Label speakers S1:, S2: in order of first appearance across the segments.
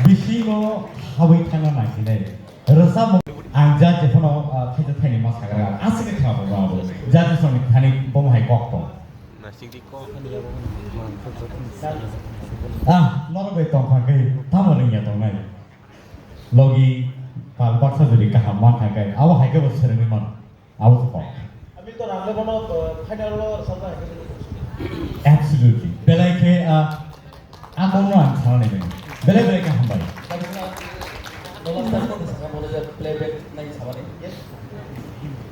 S1: Bishimo Hawi Tana Nightingale. Rasam Anja Jefono Kaitani Masaka, Asaka Kabu, Judges on the Tani Bomai Kokto. Not a way to Hake, Tamarin Yatomai. Logi, Palbata Kahaman Hake, our Hake was ceremony. I was a Absolutely. Belake, I'm on one telling me. Belake Hambai.
S2: Playback naik sabar ni.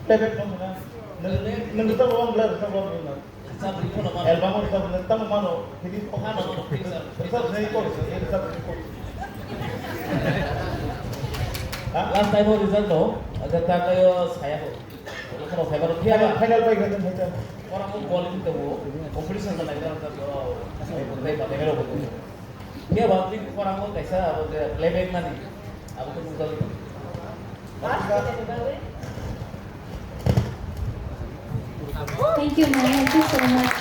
S3: Playback no mana. Nengkita orang belar, kita orang belar. Album kita belar, kita mana? Ini pohon mana? Kita saya ikut, ini kita ikut.
S2: Last time वो result हो, अगर ताकि यो saya हो, kalau saya baru dia
S3: Final baik kan kita.
S2: orang mau bowling tu वो competition kan lagi orang tu saya boleh baca kalau betul. Dia baru orang mau कैसा अब playback mana? अब तो मुझे
S4: Thank you, ma'am. Thank you so much.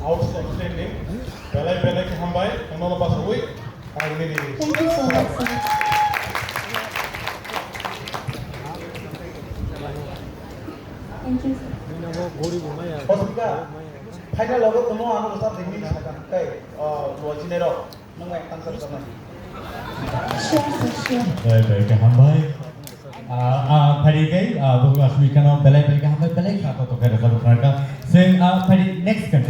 S3: Outstanding. Belai hambai, kamu lepas hui, hari ini.
S4: Thank you so much, sir. Thank you, sir.
S3: Hospital. Final logo kamu anu besar tinggi sekarang. Kayak dua jinero, nunggu tangsel sama.
S4: Sure, sir, sure.
S1: Belake Hambai. Pari Gay, Asmi Kana, Belake Hambai, Belake Kato, Kerala, Say, Pari next country.